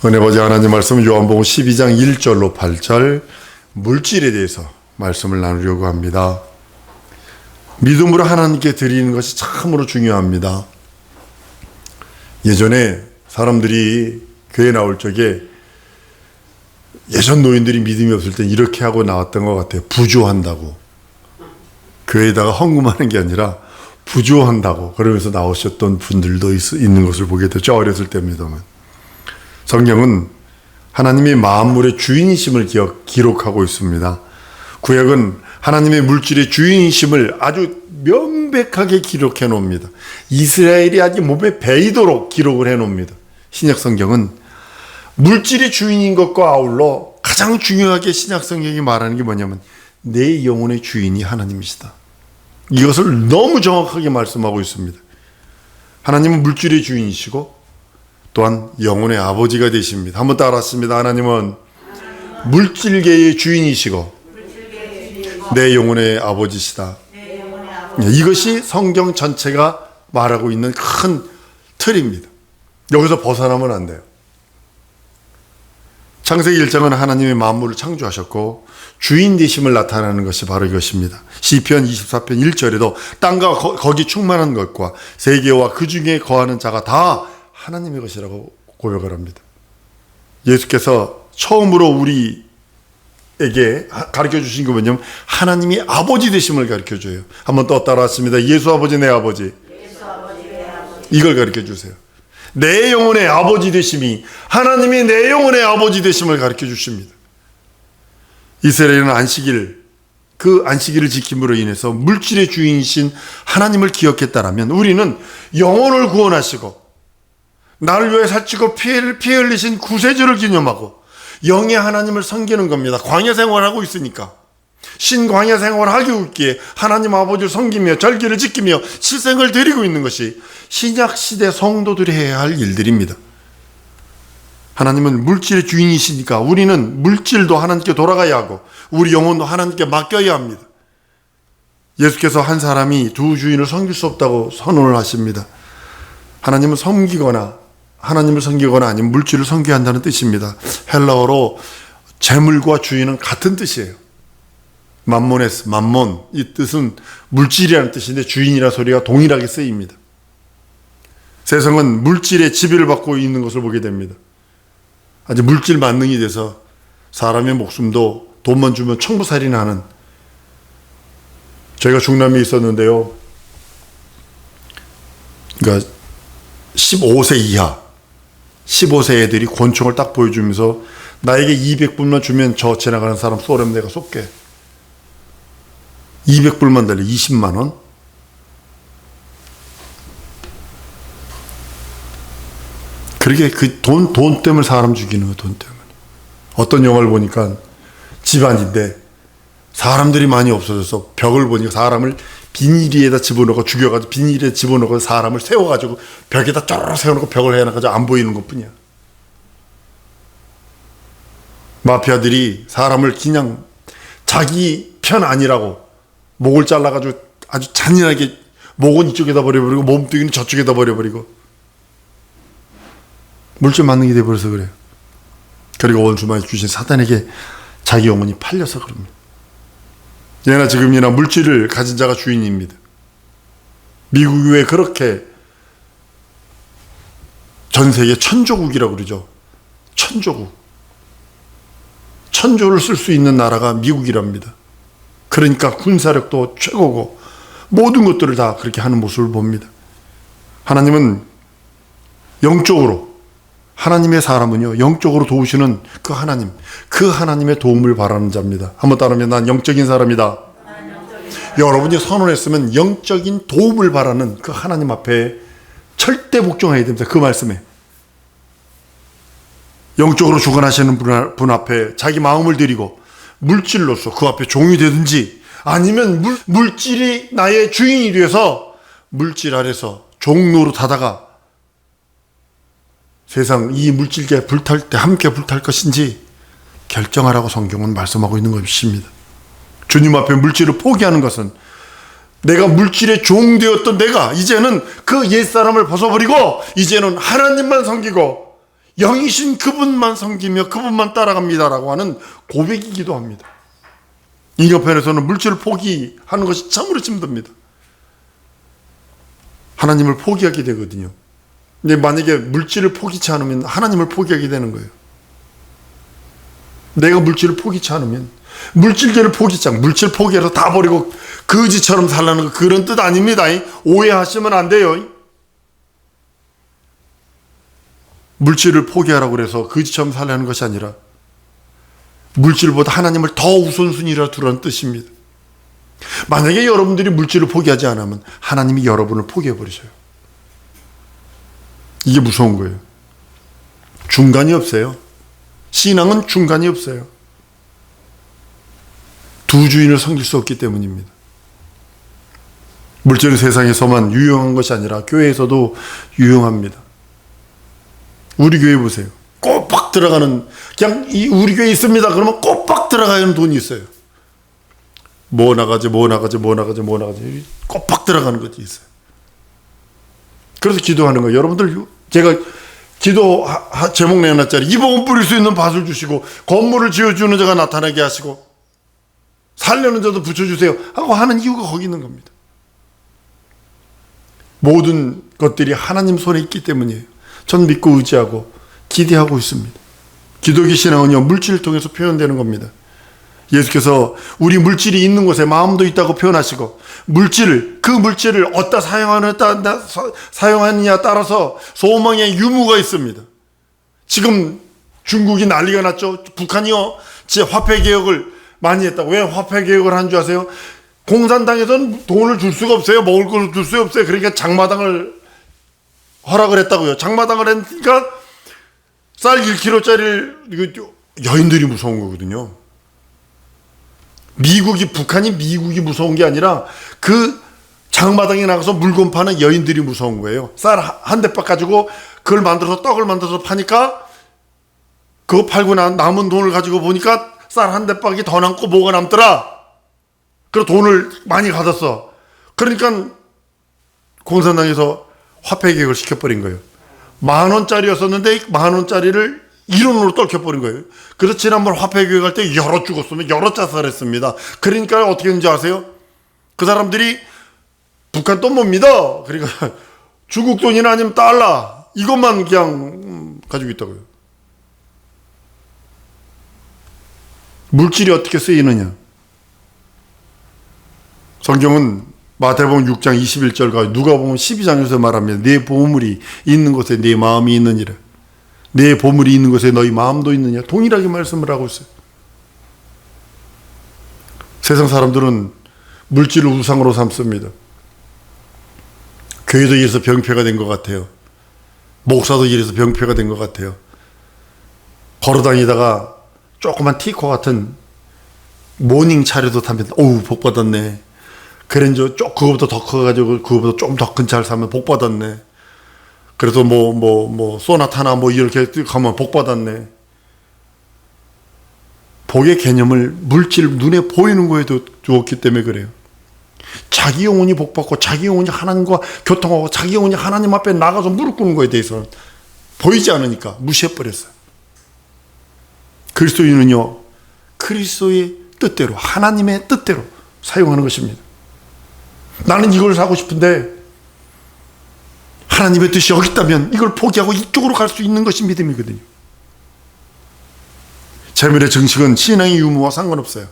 은혜 보자 하나님 말씀 요한복음 12장 1절로 8절 물질에 대해서 말씀을 나누려고 합니다. 믿음으로 하나님께 드리는 것이 참으로 중요합니다. 예전에 사람들이 교회 나올 적에 예전 노인들이 믿음이 없을 때 이렇게 하고 나왔던 것 같아요. 부조한다고. 교회에다가 헌금하는 게 아니라 부조한다고 그러면서 나오셨던 분들도 있는 것을 보게 됐죠. 어렸을 때입니다만. 성경은 하나님이 만물의 주인이심을 기록하고 있습니다. 구약은 하나님의 물질의 주인이심을 아주 명백하게 기록해 놓습니다. 이스라엘이 아주 몸에 배이도록 기록을 해 놓습니다. 신약 성경은 물질의 주인인 것과 아울러 가장 중요하게 신약 성경이 말하는 게 뭐냐면 내 영혼의 주인이 하나님이시다. 이것을 너무 정확하게 말씀하고 있습니다. 하나님은 물질의 주인이시고 또한 영혼의 아버지가 되십니다. 한번 따라했습니다. 하나님은 물질계의 주인이시고 내 영혼의 아버지시다. 이것이 성경 전체가 말하고 있는 큰 틀입니다. 여기서 벗어나면 안 돼요. 창세기 1장은 하나님의 만물을 창조하셨고 주인 되심을 나타내는 것이 바로 이것입니다. 시편 24편 1절에도 땅과 거기 충만한 것과 세계와 그 중에 거하는 자가 다 하나님의 것이라고 고백을 합니다. 예수께서 처음으로 우리에게 가르쳐 주신 게 뭐냐면 하나님이 아버지 되심을 가르쳐 줘요. 한번 또 따라왔습니다. 예수 아버지 내 아버지. 이걸 가르쳐 주세요. 내 영혼의 아버지 되심이 하나님이 내 영혼의 아버지 되심을 가르쳐 주십니다. 이스라엘은 그 안식일을 지킴으로 인해서 물질의 주인이신 하나님을 기억했다라면 우리는 영혼을 구원하시고 나를 위해 살찌고 피 흘리신 구세주를 기념하고 영의 하나님을 섬기는 겁니다. 광야 생활하고 있으니까 신광야 생활을 하기 위해 하나님 아버지를 섬기며 절기를 지키며 실생을 드리고 있는 것이 신약시대 성도들이 해야 할 일들입니다. 하나님은 물질의 주인이시니까 우리는 물질도 하나님께 돌아가야 하고 우리 영혼도 하나님께 맡겨야 합니다. 예수께서 한 사람이 두 주인을 섬길 수 없다고 선언을 하십니다. 하나님을 섬기거나 아니면 물질을 섬겨야 한다는 뜻입니다. 헬라어로 재물과 주인은 같은 뜻이에요. 맘모네스, 맘몬, 이 뜻은 물질이라는 뜻인데 주인이라는 소리가 동일하게 쓰입니다. 세상은 물질의 지배를 받고 있는 것을 보게 됩니다. 아주 물질 만능이 돼서 사람의 목숨도 돈만 주면 청부살인하는, 저희가 중남미에 있었는데요. 그러니까 15세 이하 15세 애들이 권총을 딱 보여주면서 나에게 200불만 주면 저 지나가는 사람 쏘려면 내가 쏠게. 200불만 달래 20만 원. 그렇게 그 돈 때문에 사람 죽이는 거예요. 돈 때문에. 어떤 영화를 보니까 집안인데 사람들이 많이 없어져서 벽을 보니까 사람을 비닐에다 집어넣고 죽여가지고 비닐에 집어넣고 사람을 세워가지고 벽에다 쪼르르 세워놓고 벽을 해놔가지고 안 보이는 것 뿐이야. 마피아들이 사람을 그냥 자기 편 아니라고 목을 잘라가지고 아주 잔인하게 목은 이쪽에다 버려버리고 몸뚱이는 저쪽에다 버려버리고 물질 만능이 돼버려서 그래요. 그리고 오늘 주말에 주신 사단에게 자기 영혼이 팔려서 그럽니다. 예나 지금이나 물질을 가진 자가 주인입니다. 미국이 왜 그렇게 전 세계 천조국이라고 그러죠. 천조국. 천조를 쓸 수 있는 나라가 미국이랍니다. 그러니까 군사력도 최고고 모든 것들을 다 그렇게 하는 모습을 봅니다. 하나님은 영적으로, 하나님의 사람은요 영적으로 도우시는 그 하나님의 도움을 바라는 자입니다. 한번 따르면 난 영적인 사람이다. 여러분이 선언했으면 영적인 도움을 바라는 그 하나님 앞에 절대 복종해야 됩니다. 그 말씀에 영적으로 주관하시는 분 앞에 자기 마음을 드리고 물질로서 그 앞에 종이 되든지 아니면 물질이 나의 주인이 되어서 물질 아래서 종로로 타다가 세상 이 물질계 불탈 때 함께 불탈 것인지 결정하라고 성경은 말씀하고 있는 것입니다. 주님 앞에 물질을 포기하는 것은 내가 물질의 종 되었던 내가 이제는 그 옛사람을 벗어버리고 이제는 하나님만 섬기고 영이신 그분만 섬기며 그분만 따라갑니다라고 하는 고백이기도 합니다. 인간편에서는 물질을 포기하는 것이 참으로 힘듭니다. 하나님을 포기하게 되거든요. 근데 만약에 물질을 포기치 않으면 하나님을 포기하게 되는 거예요. 내가 물질을 포기치 않으면, 물질계를 포기치 않고 물질 포기해서 다 버리고 거지처럼 살라는 거, 그런 뜻 아닙니다. 오해하시면 안 돼요. 물질을 포기하라고 그래서 거지처럼 살라는 것이 아니라 물질보다 하나님을 더 우선순위로 두라는 뜻입니다. 만약에 여러분들이 물질을 포기하지 않으면 하나님이 여러분을 포기해 버리셔요. 이게 무서운 거예요. 중간이 없어요. 신앙은 중간이 없어요. 두 주인을 섬길 수 없기 때문입니다. 물질은 세상에서만 유용한 것이 아니라 교회에서도 유용합니다. 우리 교회 보세요. 꼬박 들어가는, 그냥 우리 교회 있습니다 그러면 꼬박 들어가는 돈이 있어요. 뭐 나가지 꼬박 들어가는 것이 있어요. 그래서 기도하는 거예요. 여러분들, 제가 기도 제목 내놨잖아요. 이 복음 뿌릴 수 있는 밭을 주시고 건물을 지어주는 자가 나타나게 하시고 살려는 자도 붙여주세요 하고 하는 이유가 거기 있는 겁니다. 모든 것들이 하나님 손에 있기 때문이에요. 전 믿고 의지하고 기대하고 있습니다. 기독교 신앙은요, 물질을 통해서 표현되는 겁니다. 예수께서 우리 물질이 있는 곳에 마음도 있다고 표현하시고, 그 물질을 어디다 사용하느냐에 따라서 소망의 유무가 있습니다. 지금 중국이 난리가 났죠. 북한이요, 진짜 화폐 개혁을 많이 했다고. 왜 화폐 개혁을 한 줄 아세요? 공산당에서는 돈을 줄 수가 없어요. 먹을 걸 줄 수가 없어요. 그러니까 장마당을 허락을 했다고요. 장마당을 했으니까 쌀 1kg짜리를, 여인들이 무서운 거거든요. 북한이 미국이 무서운 게 아니라 그 장마당에 나가서 물건 파는 여인들이 무서운 거예요. 쌀 한 대박 가지고 그걸 만들어서 떡을 만들어서 파니까 그거 팔고 남은 돈을 가지고 보니까 쌀 한 대박이 더 남고 뭐가 남더라. 그래서 돈을 많이 가졌어. 그러니까 공산당에서 화폐 개혁을 시켜버린 거예요. 10,000원짜리였었는데 10,000원짜리를 1원으로 떨켜버린 거예요. 그래서 지난번 화폐 개혁할 때 여러 죽었으면 여러 자살했습니다. 그러니까 어떻게 했는지 아세요? 그 사람들이 북한 돈 못 믿어. 그러니까 중국 돈이나 아니면 달러 이것만 그냥 가지고 있다고요. 물질이 어떻게 쓰이느냐? 성경은 마태복음 6장 21절과 누가복음 12장에서 말합니다. 내 보물이 있는 곳에 내 마음이 있느니라. 내 보물이 있는 곳에 너희 마음도 있느냐. 동일하게 말씀을 하고 있어요. 세상 사람들은 물질을 우상으로 삼습니다. 교회도 이래서 병폐가 된 것 같아요. 목사도 이래서 병폐가 된 것 같아요. 걸어다니다가 조그만 티코 같은 모닝 차려도 타면 어우 복 받았네. 그랜저 그거보다 더 커가지고 그거보다 좀 더 큰 차를 사면 복 받았네. 그래서 소나타나 이렇게 가면 복 받았네. 복의 개념을 물질 눈에 보이는 거에도 주었기 때문에 그래요. 자기 영혼이 복 받고 자기 영혼이 하나님과 교통하고 자기 영혼이 하나님 앞에 나가서 무릎 꿇는 거에 대해서는 보이지 않으니까 무시해버렸어요. 그리스도인은요, 그리스도의 뜻대로, 하나님의 뜻대로 사용하는 것입니다. 나는 이걸 사고 싶은데 하나님의 뜻이 여기 있다면 이걸 포기하고 이쪽으로 갈 수 있는 것이 믿음이거든요. 재물의 증식은 신앙의 유무와 상관없어요.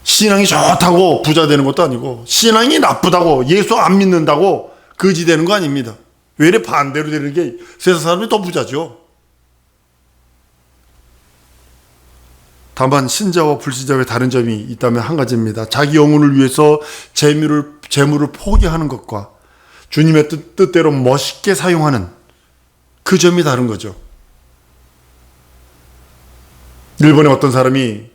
신앙이 좋다고 부자 되는 것도 아니고, 신앙이 나쁘다고 예수 안 믿는다고 거지 되는 거 아닙니다. 왜 이래 반대로 되는 게 세상 사람이 더 부자죠. 다만 신자와 불신자의 다른 점이 있다면 한 가지입니다. 자기 영혼을 위해서 재물을 포기하는 것과 주님의 뜻대로 멋있게 사용하는 그 점이 다른 거죠. 일본에 어떤 사람이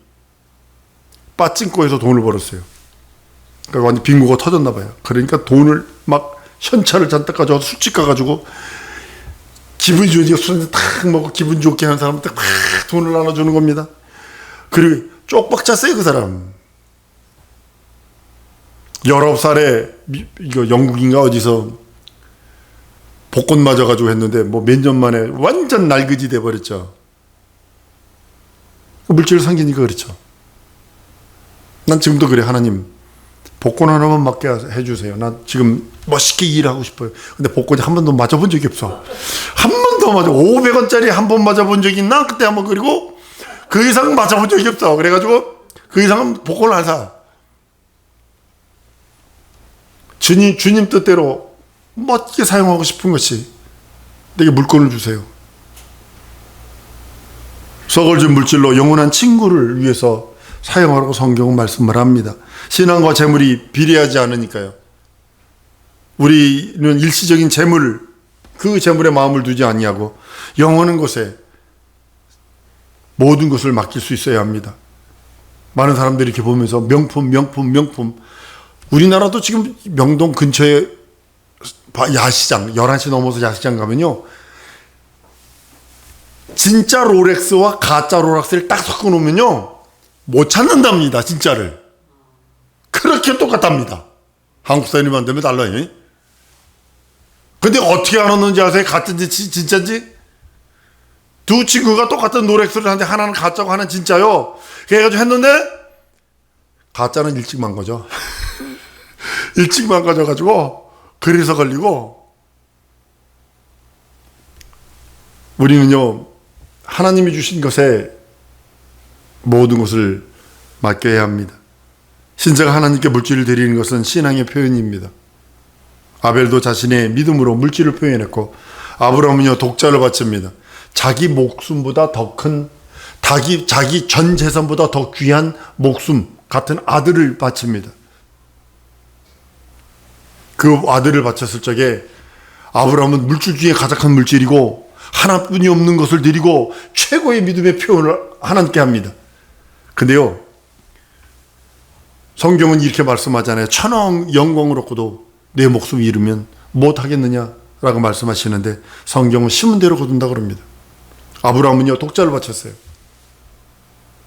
빠찡코에서 돈을 벌었어요. 그러니까 완전 빙고가 터졌나 봐요. 그러니까 돈을 막 현찰을 잔뜩 가져와서 술집 가가지고 기분이 좋으니까 술 탁 먹고 기분 좋게 하는 사람한테 막 돈을 나눠주는 겁니다. 그리고 쪽박 짰어요, 그 사람. 19살에 이거 영국인가 어디서 복권 맞아가지고 했는데 뭐 몇 년 만에 완전 날그지 돼버렸죠. 물질 상기니까 그렇죠. 난 지금도 그래. 하나님 복권 하나만 맞게 해주세요. 나 지금 멋있게 일하고 싶어요. 근데 복권이 한 번도 맞아본 적이 없어. 한 번도 맞아. 500원짜리 한 번 맞아본 적이 있나? 그때 한번. 그리고 그 이상은 맞아본 적이 없어. 그래가지고 그 이상은 복권을 안 사. 주님 뜻대로 멋지게 사용하고 싶은 것이 내게 물건을 주세요. 썩어질 물질로 영원한 친구를 위해서 사용하라고 성경은 말씀을 합니다. 신앙과 재물이 비례하지 않으니까요. 우리는 일시적인 재물, 그 재물에 마음을 두지 아니하고 영원한 것에 모든 것을 맡길 수 있어야 합니다. 많은 사람들이 이렇게 보면서 명품. 우리나라도 지금 명동 근처에 야시장, 11시 넘어서 야시장 가면요, 진짜 롤렉스와 가짜 롤렉스를 딱 섞어 놓으면요 못 찾는답니다. 진짜를. 그렇게 똑같답니다. 한국 사람이 만들면 달라요. 근데 어떻게 알았는지 아세요? 가짜인지 진짜인지? 두 친구가 똑같은 롤렉스를 하는데 하나는 가짜고 하나는 진짜요. 그래가지고 했는데 가짜는 일찍 망가져. 일찍 망가져가지고 그래서 걸리고. 우리는요 하나님이 주신 것에 모든 것을 맡겨야 합니다. 신자가 하나님께 물질을 드리는 것은 신앙의 표현입니다. 아벨도 자신의 믿음으로 물질을 표현했고, 아브라함은요 독자를 바칩니다. 자기 목숨보다 더 큰, 자기 전 재산보다 더 귀한 목숨 같은 아들을 바칩니다. 그 아들을 바쳤을 적에 아브라함은 물질 중에 가장 큰 물질이고 하나뿐이 없는 것을 드리고 최고의 믿음의 표현을 하나님께 합니다. 근데요 성경은 이렇게 말씀하잖아요. 천억 영광을 얻고도 내 목숨 잃으면 못하겠느냐라고 말씀하시는데 성경은 심은 대로 거둔다 그럽니다. 아브라함은요 독자를 바쳤어요.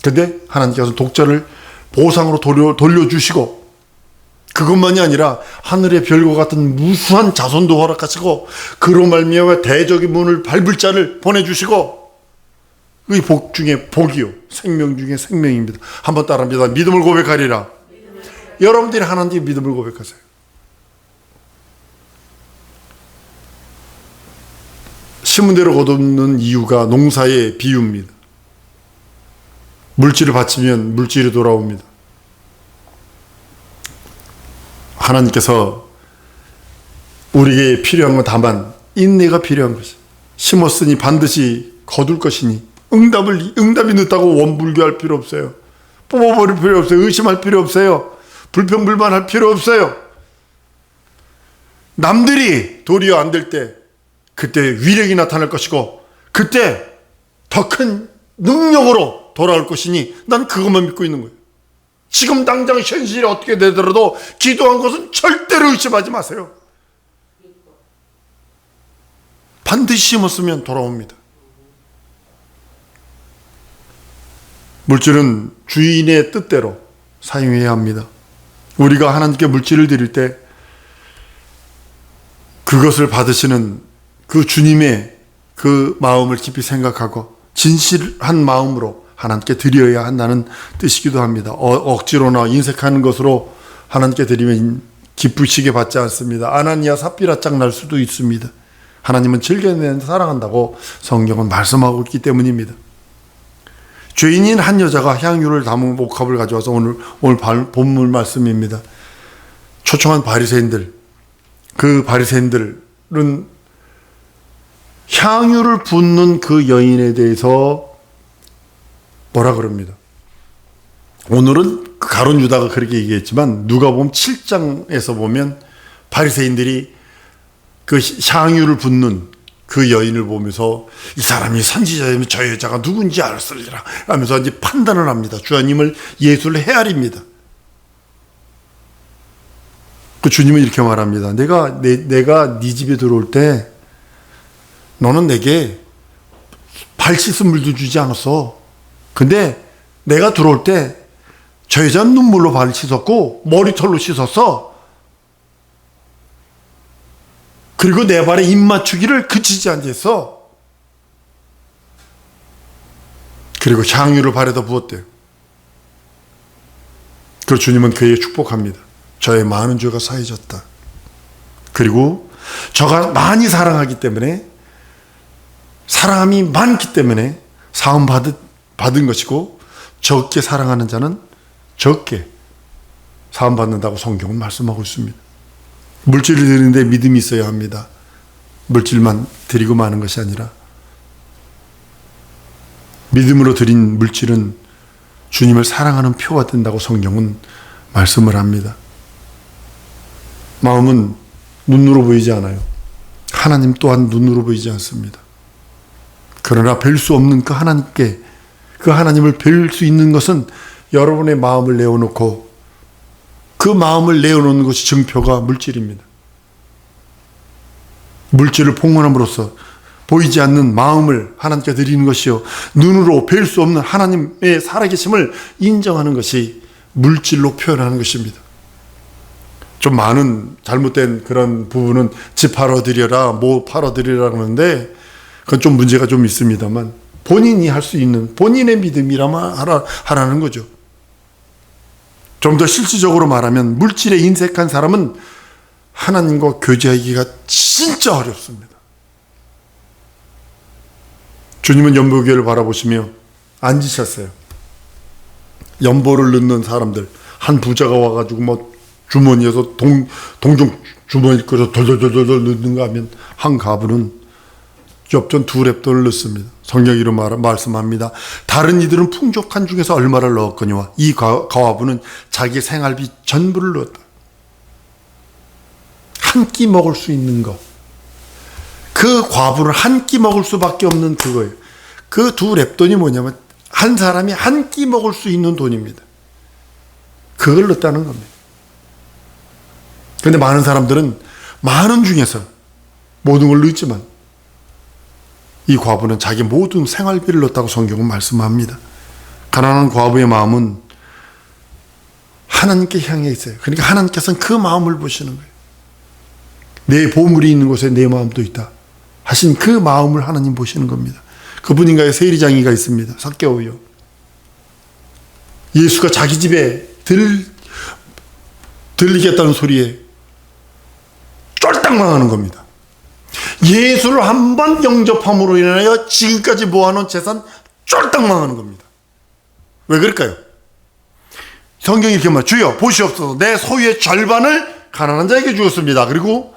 근데 하나님께서 독자를 보상으로 돌려주시고, 그것만이 아니라 하늘의 별과 같은 무수한 자손도 허락하시고, 그로 말미암아 대적의 문을 밟을 자를 보내주시고, 이 복 중에 복이요 생명 중에 생명입니다. 한번 따라합니다. 믿음을 고백하리라. 여러분들이 하나님께 믿음을 고백하세요. 심은 대로 거두는 이유가 농사의 비유입니다. 물질을 바치면 물질이 돌아옵니다. 하나님께서 우리에게 필요한 건 다만 인내가 필요한 것이, 심었으니 반드시 거둘 것이니 응답이 늦다고 원불교할 필요 없어요. 뽑아버릴 필요 없어요. 의심할 필요 없어요. 불평불만할 필요 없어요. 남들이 도리어 안 될 때 그때 위력이 나타날 것이고 그때 더 큰 능력으로 돌아올 것이니 난 그것만 믿고 있는 거예요. 지금 당장 현실이 어떻게 되더라도 기도한 것은 절대로 의심하지 마세요. 반드시 심었으면 돌아옵니다. 물질은 주인의 뜻대로 사용해야 합니다. 우리가 하나님께 물질을 드릴 때 그것을 받으시는 그 주님의 그 마음을 깊이 생각하고 진실한 마음으로 하나님께 드려야 한다는 뜻이기도 합니다. 억지로나 인색하는 것으로 하나님께 드리면 기쁘시게 받지 않습니다. 아나니아 삽비라 짝 날 수도 있습니다. 하나님은 즐겨내는 사랑한다고 성경은 말씀하고 있기 때문입니다. 죄인인 한 여자가 향유를 담은 옥합을 가져와서 오늘 본문 말씀입니다. 초청한 바리새인들, 그 바리새인들은 향유를 붓는 그 여인에 대해서 뭐라 그럽니다. 오늘은 가룟 유다가 그렇게 얘기했지만 누가복음 7장에서 보면 바리새인들이 그 향유를 붓는 그 여인을 보면서 이 사람이 선지자이면 저 여자가 누군지 알았으리라 하면서 이제 판단을 합니다. 주님을 예수를 헤아립니다. 그 주님은 이렇게 말합니다. 내가 네 집에 들어올 때 너는 내게 발 씻은 물도 주지 않았어. 근데 내가 들어올 때 저 여자는 눈물로 발을 씻었고 머리털로 씻었어. 그리고 내 발에 입맞추기를 그치지 않겠어. 그리고 향유를 발에다 부었대요. 그리고 주님은 그에게 축복합니다. 저의 많은 죄가 사해졌다. 그리고 저가 많이 사랑하기 때문에, 사랑함이 많기 때문에 사함 받은 것이고, 적게 사랑하는 자는 적게 사함 받는다고 성경은 말씀하고 있습니다. 물질을 드리는데 믿음이 있어야 합니다. 물질만 드리고 마는 것이 아니라, 믿음으로 드린 물질은 주님을 사랑하는 표가 된다고 성경은 말씀을 합니다. 마음은 눈으로 보이지 않아요. 하나님 또한 눈으로 보이지 않습니다. 그러나 뵐 수 없는 그 하나님께, 그 하나님을 뵐 수 있는 것은 여러분의 마음을 내어놓고, 그 마음을 내어놓는 것이 증표가 물질입니다. 물질을 봉헌함으로써 보이지 않는 마음을 하나님께 드리는 것이요, 눈으로 뵐 수 없는 하나님의 살아계심을 인정하는 것이 물질로 표현하는 것입니다. 좀 많은 잘못된 그런 부분은 집 팔아드려라, 뭐 팔아드리라 그러는데, 그건 좀 문제가 좀 있습니다만, 본인이 할 수 있는 본인의 믿음이라면 하라는 거죠. 좀 더 실질적으로 말하면, 물질에 인색한 사람은 하나님과 교제하기가 진짜 어렵습니다. 주님은 연보교회를 바라보시며 앉으셨어요. 연보를 넣는 사람들, 한 부자가 와가지고 뭐 주머니에서 동종 주머니 끌어서 덜덜덜덜 넣는가 하면, 한 가부는 엽전 2렙돈을 넣습니다. 성경으로 말씀합니다. 다른 이들은 풍족한 중에서 얼마를 넣었거니와 이 가와부는 자기 생활비 전부를 넣었다. 한 끼 먹을 수 있는 것, 그 과부는 한 끼 먹을 수밖에 없는 그거예요. 그 2렙돈이 뭐냐면, 한 사람이 한 끼 먹을 수 있는 돈입니다. 그걸 넣었다는 겁니다. 그런데 많은 사람들은 많은 중에서 모든 걸 넣었지만, 이 과부는 자기 모든 생활비를 넣었다고 성경은 말씀합니다. 가난한 과부의 마음은 하나님께 향해 있어요. 그러니까 하나님께서는 그 마음을 보시는 거예요. 내 보물이 있는 곳에 내 마음도 있다 하신 그 마음을 하나님 보시는 겁니다. 그분인가요? 세리장이가 있습니다. 삭개오요. 예수가 자기 집에 들리겠다는 소리에 쫄딱 망하는 겁니다. 예수를 한 번 영접함으로 인하여 지금까지 모아놓은 재산 쫄딱 망하는 겁니다. 왜 그럴까요? 성경이 이렇게 말해요. 주여 보시옵소서, 내 소유의 절반을 가난한 자에게 주었습니다. 그리고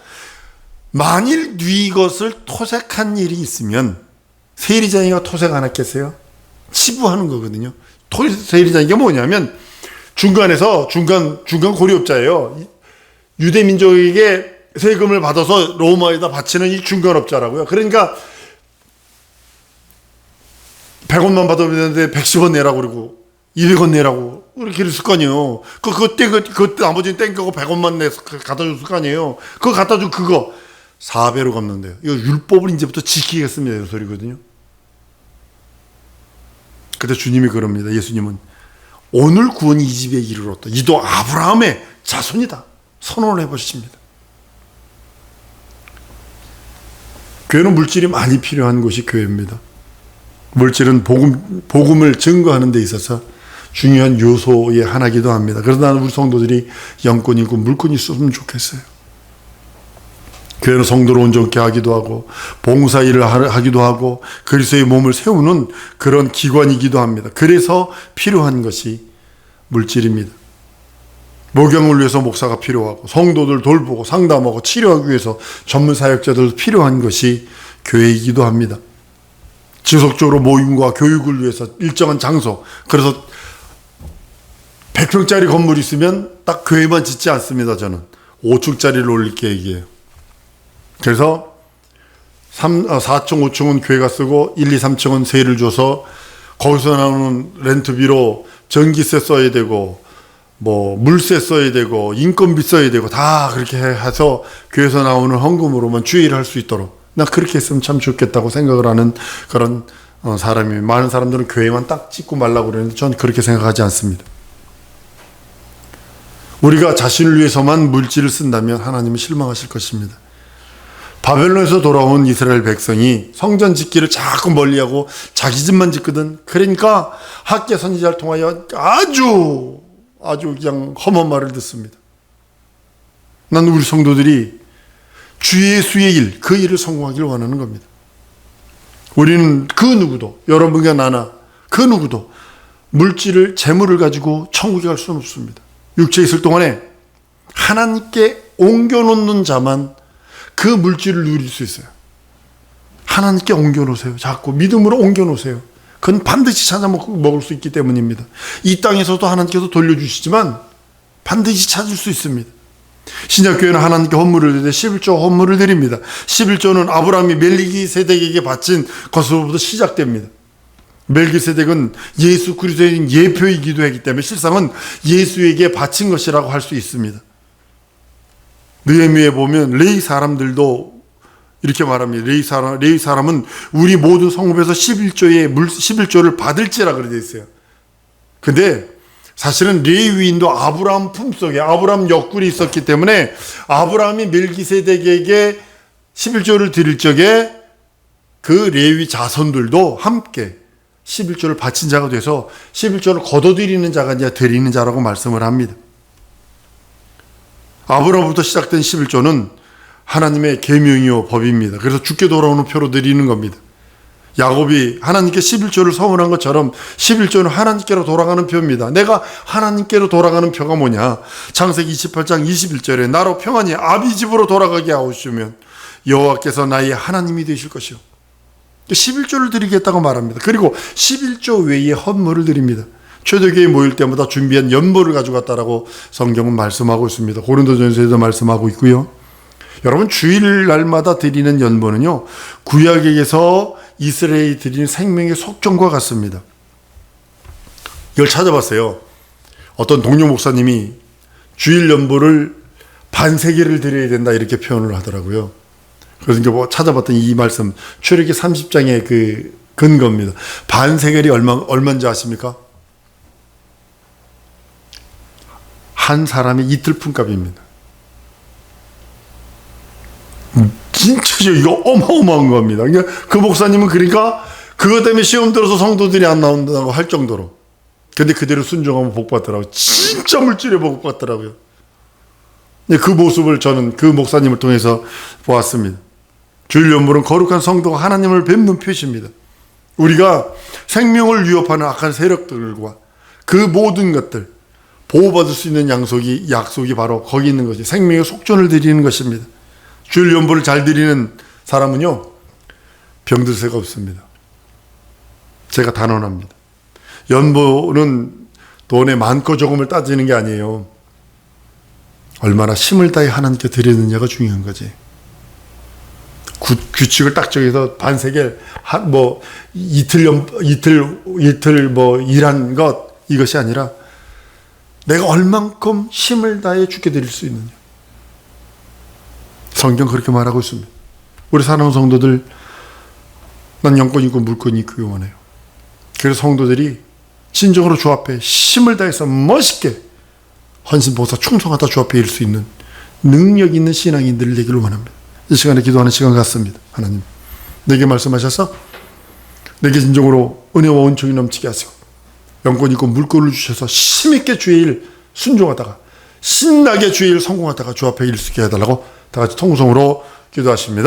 만일 네 것을 토색한 일이 있으면, 세리장이가 토색 안 했겠어요? 치부하는 거거든요. 세리장이가 뭐냐면, 중간 고리업자예요. 유대 민족에게 세금을 받아서 로마에다 바치는 이 중간업자라고요. 그러니까 100원만 받으면 되는데 110원 내라고 그러고 200원 내라고 이렇게 그랬을 거 아니에요. 그때 나머지는 땡겨고 100원만 내서 갖다 줬을 거 아니에요. 그거 갖다 준 그거 4배로 갚는데요. 이거 율법을 이제부터 지키겠습니다, 이 소리거든요. 그때 주님이 그럽니다. 예수님은 오늘 구원이 이 집에 이르렀다. 이도 아브라함의 자손이다. 선언을 해보십니다. 교회는 물질이 많이 필요한 곳이 교회입니다. 물질은 복음을 증거하는 데 있어서 중요한 요소의 하나이기도 합니다. 그래서 나는 우리 성도들이 영권이 있고 물권이 있으면 좋겠어요. 교회는 성도를 온전케 하기도 하고 봉사일을 하기도 하고 그리스도의 몸을 세우는 그런 기관이기도 합니다. 그래서 필요한 것이 물질입니다. 목양을 위해서 목사가 필요하고 성도들 돌보고 상담하고 치료하기 위해서 전문 사역자들도 필요한 것이 교회이기도 합니다. 지속적으로 모임과 교육을 위해서 일정한 장소, 그래서 100평짜리 건물이 있으면 딱 교회만 짓지 않습니다. 저는 5층짜리를 올릴 계획이에요. 그래서 4층, 5층은 교회가 쓰고 1, 2, 3층은 세를 줘서 거기서 나오는 렌트비로 전기세 써야 되고 뭐 물세 써야 되고 인건비 써야 되고 다 그렇게 해서 교회에서 나오는 헌금으로만 주의를 할 수 있도록, 나 그렇게 했으면 참 좋겠다고 생각을 하는 그런 사람이, 많은 사람들은 교회만 딱 짓고 말라고 그러는데 저는 그렇게 생각하지 않습니다. 우리가 자신을 위해서만 물질을 쓴다면 하나님은 실망하실 것입니다. 바벨론에서 돌아온 이스라엘 백성이 성전 짓기를 자꾸 멀리하고 자기 집만 짓거든. 그러니까 학개 선지자를 통하여 아주 그냥 험한 말을 듣습니다. 난 우리 성도들이 주 예수의 일, 그 일을 성공하기를 원하는 겁니다. 우리는 그 누구도, 여러분과 나나 그 누구도 물질을, 재물을 가지고 천국에 갈 수는 없습니다. 육체에 있을 동안에 하나님께 옮겨놓는 자만 그 물질을 누릴 수 있어요. 하나님께 옮겨놓으세요. 자꾸 믿음으로 옮겨놓으세요. 그건 반드시 찾아 먹을 수 있기 때문입니다. 이 땅에서도 하나님께서 돌려주시지만 반드시 찾을 수 있습니다. 신약교회는 하나님께 헌물을 드릴 때 11조 헌물을 드립니다. 11조는 아브라함이 멜기세덱에게 바친 것으로부터 시작됩니다. 멜기세덱은 예수 그리스도의 예표이기도 했기 때문에 실상은 예수에게 바친 것이라고 할 수 있습니다. 느헤미야에 보면 레위 사람들도 이렇게 말합니다. 레위 사람은 우리 모든 성읍에서 11조를 받을지라 그래 되어 있어요. 근데 사실은 레위인도 아브라함 품속에 아브라함 옆구리 있었기 때문에 아브라함이 멜기세덱에게 11조를 드릴 적에 그 레위 자손들도 함께 11조를 바친 자가 돼서 11조를 거둬들이는 자가 아니라 드리는 자라고 말씀을 합니다. 아브라함부터 시작된 11조는 하나님의 계명이요 법입니다. 그래서 주께 돌아오는 표로 드리는 겁니다. 야곱이 하나님께 11조를 서원한 것처럼 11조는 하나님께로 돌아가는 표입니다. 내가 하나님께로 돌아가는 표가 뭐냐? 창세기 28장 21절에 나로 평안히 아비 집으로 돌아가게 하오시면 여호와께서 나의 하나님이 되실 것이요. 11조를 드리겠다고 말합니다. 그리고 11조 외에 헌물을 드립니다. 초대교회 모일 때마다 준비한 연보를 가져갔다라고 성경은 말씀하고 있습니다. 고린도전서에도 말씀하고 있고요. 여러분 주일날마다 드리는 연보는요, 구약에서 이스라엘이 드리는 생명의 속정과 같습니다. 이걸 찾아봤어요. 어떤 동료 목사님이 주일 연보를 반세계를 드려야 된다 이렇게 표현을 하더라고요. 그래서 이제 뭐 찾아봤더니 이 말씀 출애굽기 30장의 그 근거입니다. 반세겔이 얼마인지 아십니까? 한 사람의 이틀 품값입니다. 진짜 이거 어마어마한 겁니다. 그 목사님은 그러니까 그것 때문에 시험 들어서 성도들이 안 나온다고 할 정도로. 근데 그대로 순종하면 복 받더라고요. 진짜 물질에 복 받더라고요. 그 모습을 저는 그 목사님을 통해서 보았습니다. 주일 연보는 거룩한 성도가 하나님을 뵙는 표시입니다. 우리가 생명을 위협하는 악한 세력들과 그 모든 것들 보호받을 수 있는 약속이 바로 거기 있는 것이 생명의 속전을 드리는 것입니다. 주일 연보를 잘 드리는 사람은요, 병들 새가 없습니다. 제가 단언합니다. 연보는 돈의 많고 적음을 따지는 게 아니에요. 얼마나 힘을 다해 하나님께 드리느냐가 중요한 거지. 규칙을 딱 정해서 반세겔 뭐 이틀 뭐 일한 것 이것이 아니라 내가 얼만큼 힘을 다해 주께 드릴 수 있느냐. 성경 그렇게 말하고 있습니다. 우리 사랑하는 성도들, 난 영권 있고 물권 있고 원해요. 그래서 성도들이 진정으로 주 앞에 힘을 다해서 멋있게 헌신봉사 충성하다 주 앞에 이를 수 있는 능력 있는 신앙인들을 되기를 원합니다. 이 시간에 기도하는 시간 같습니다. 하나님, 내게 말씀하셔서 내게 진정으로 은혜와 은총이 넘치게 하시고 영권 있고 물권을 주셔서 힘있게 주의 일 순종하다가 신나게 주의 일 성공하다가 주 앞에 이를 수 있게 해달라고 다 같이 통성으로 기도하십니다.